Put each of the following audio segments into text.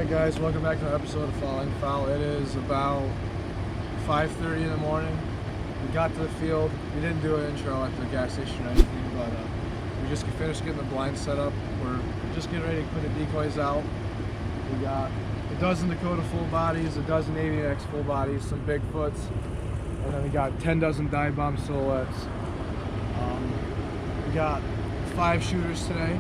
Alright guys, welcome back to another episode of Falling Foul. It is about 5:30 in the morning. We got to the field. We didn't do an intro at the gas station or anything, but we just finished getting the blinds set up. We're just getting ready to put the decoys out. We got a dozen Dakota full bodies, a dozen AVX full bodies, some Bigfoots, and then we got 10 dozen dive bomb silhouettes. We got 5 shooters today.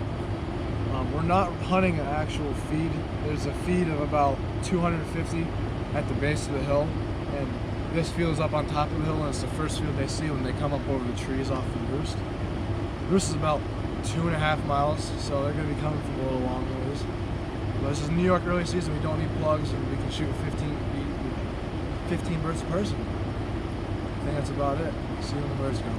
We're not hunting an actual feed. There's a feed of about 250 at the base of the hill, and this field is up on top of the hill, and it's the first field they see when they come up over the trees off the Goose. Goose is about 2.5 miles, so they're going to be coming from a little long ways. But this is New York early season. We don't need plugs, and we can shoot 15 birds a person. I think that's about it. See when the birds come.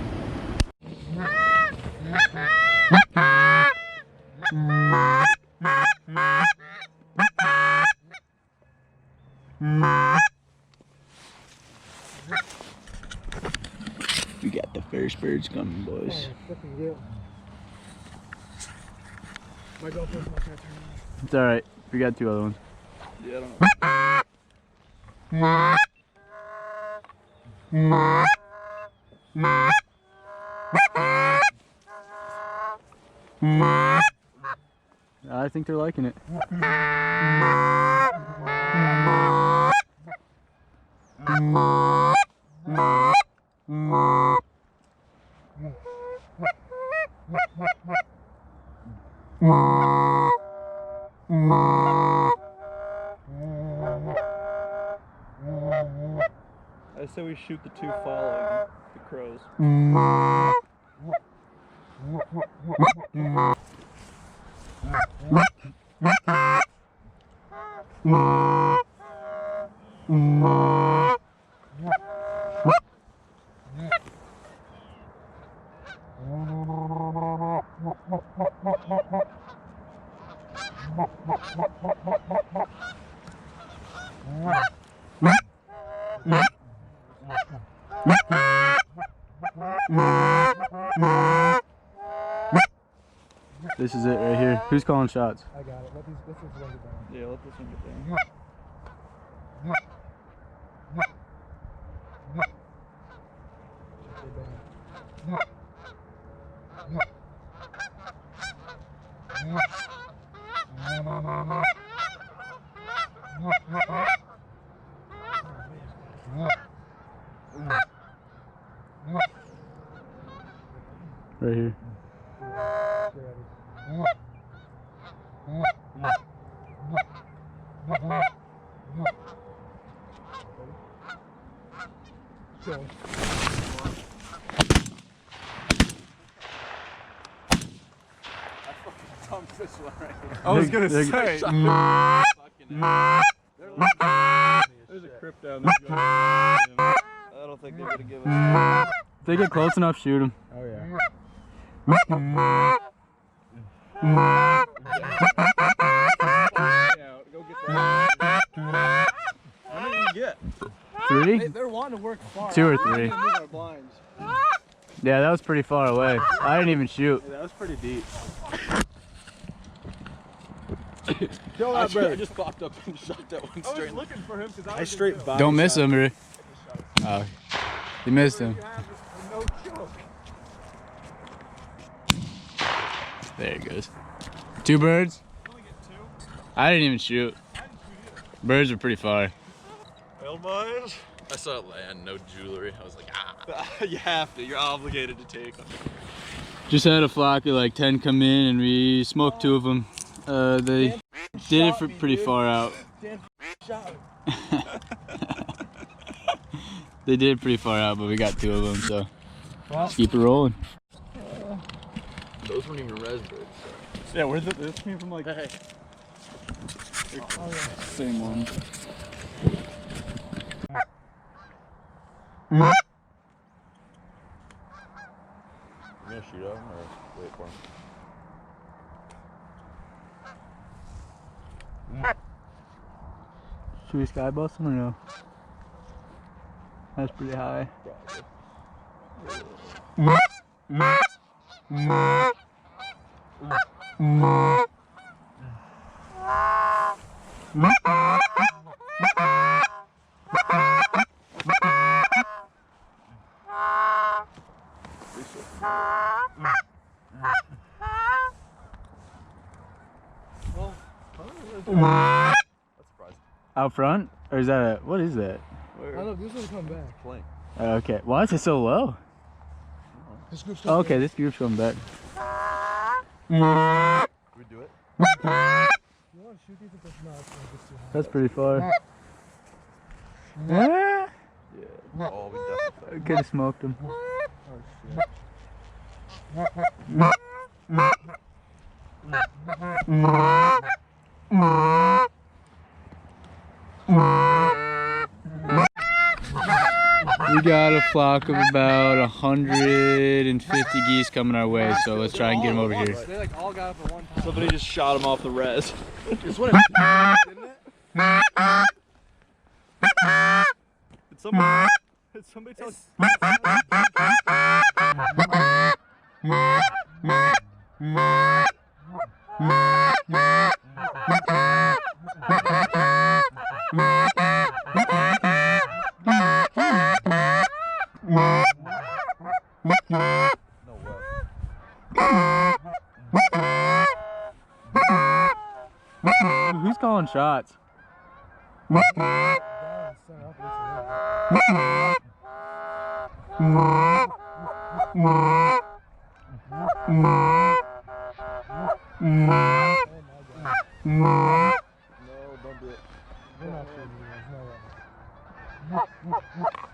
We got the first birds coming, boys. It's alright. We got 2 other ones. Yeah, I don't know. I think they're liking it. I say we shoot the 2 following the crows. This is it right here. Who's calling shots? I got it. Let this one get down. Yeah, let this one get down. Right here. I was gonna say. There's a crypt down there. I don't think they're gonna give us. If they get close enough, shoot them. Oh yeah. Go get that. How many did you get? 3? They're wanting to work far. 2 or 3. Move our blinds. Yeah, that was pretty far away. I didn't even shoot. Yeah, that was pretty deep. Kill I that bird. just popped up and shot that one I straight. was looking for him because I straight body Don't miss shot. him, Rick. Oh, you missed him. No joke. There he goes. 2 birds? I didn't even shoot. Birds are pretty far. Well, boys. I saw it land, no jewelry. I was like, ah. You have to. You're obligated to take them. Just had a flock of like 10 come in and we smoked 2 of them. They did it for pretty far out. They did it pretty far out, but we got 2 of them, so let's keep it rolling. Those weren't even res birds. Yeah, where's it? This came from like. Hey. Same one. You gonna shoot at him or wait for him? Should we sky bust them or no? That's pretty high. That's surprising. Out front? Or is that a, what is that? I don't know, this one's come back. Playing. Okay. Why is it so low? This group's Oh, okay, this group's coming back. We do it. You want to shoot these if it's not, it's gonna get too high. That's pretty far. Ah, Yeah. Oh, we definitely. could have smoked him. Oh We got a flock of about 150 geese coming our way, so let's try and get them over here. They like all got up at one time. Somebody just shot him off the res. It's what it didn't it? Did somebody tell Who's calling shots? No, don't do it. We're not shooting you guys, no way. Oh, fuck.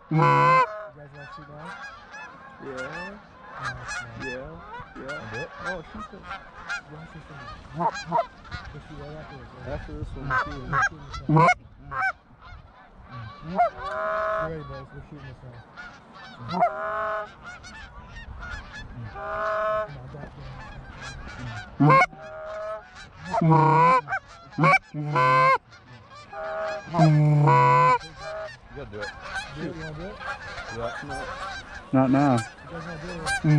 You guys want to shoot now? Yeah. Yeah. Yeah. Oh, shoot this. Just shoot right afterwards, right? After this one, We're shooting this one. You ready, boys? We're shooting this one. Come on, back you gotta do it. Do it, you want to do it? Yeah. No. Not now. You guys want to do it?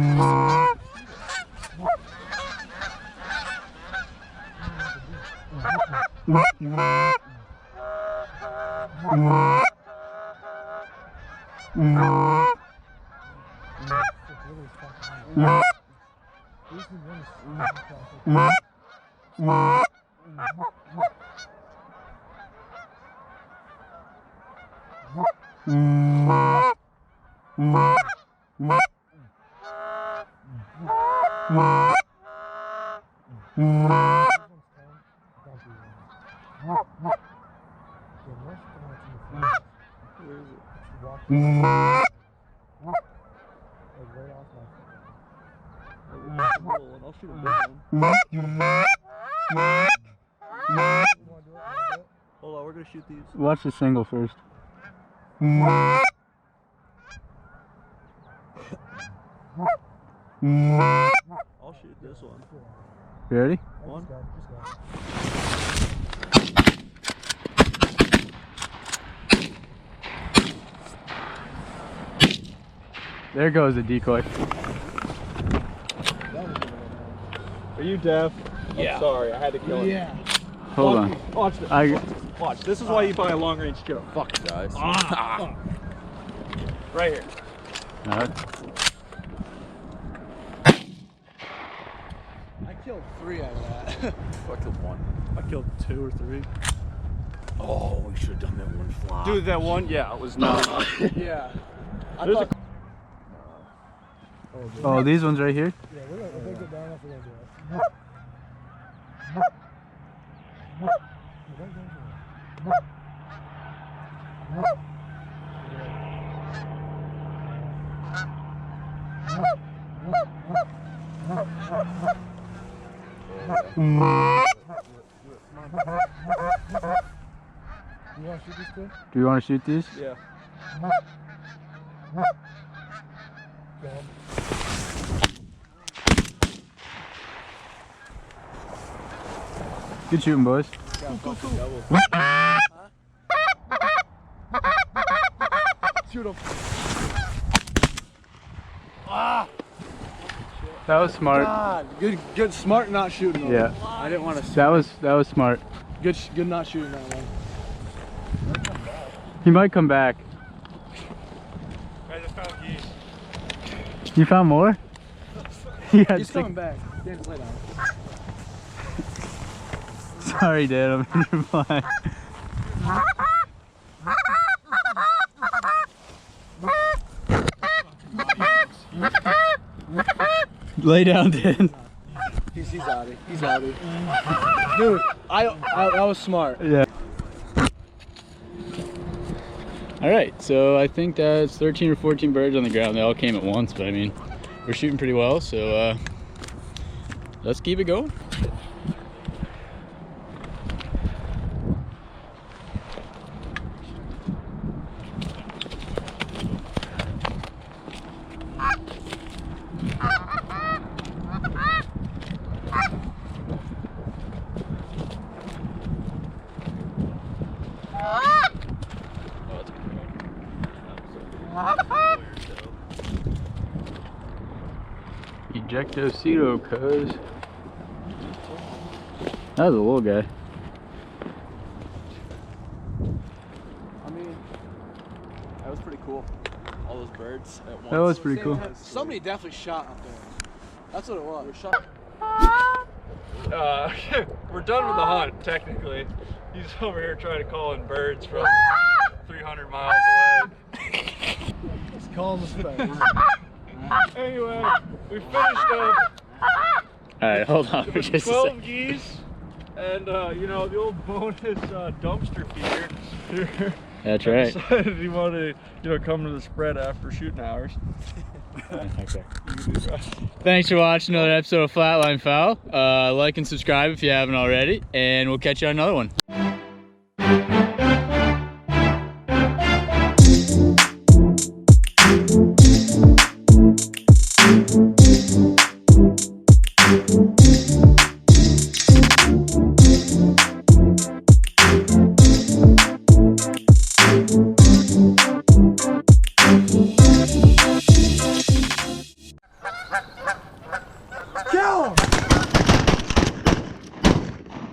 I'll shoot a big one. Hold on, we're gonna shoot these. Watch the single first. I'll shoot this one. You ready? One. There goes the decoy. Are you deaf? Yeah. I'm sorry, I had to kill him. Yeah. Hold on. Watch this. I, Watch. This is why you buy a long range gun. Fuck, guys. Right here. I killed 3 out of that. I killed one. I killed 2 or 3. Oh, we should have done that one flop. Dude, that one, yeah, it was not. Yeah. There's a oh, these ones right here? Yeah, we're gonna, if they get down enough, we're gonna do it. You want to shoot these two? Do you want to shoot these? Yeah. Good shooting, boys. Shoot them. That was smart. God, good, smart not shooting them. Yeah. I didn't want to. That was smart. Good not shooting that one. He might come back. I just found geese. You found more? Yeah. He's coming back. Dan's lay down. Sorry, Dad. I'm in your blind. Lay down, Dan. He's outie. He's outie. Dude, that was smart. Yeah. All right, so I think that's 13 or 14 birds on the ground. They all came at once, but I mean, we're shooting pretty well, so let's keep it going. Ejectocito, cuz. That was a little guy. I mean, that was pretty cool. All those birds at once. That was pretty cool. Somebody definitely shot up there. That's what it was. Shot. We're done with the hunt, technically. He's over here trying to call in birds from 300 miles away. Let's call him a spade. Anyway, we finished up Alright, hold on for just a 12 second. geese and, you know, the old bonus dumpster feeder. That's right. Decided he wanted to, you know, come to the spread after shooting hours. Okay. Thanks for watching another episode of Flatline Foul. Like and subscribe if you haven't already, and we'll catch you on another one.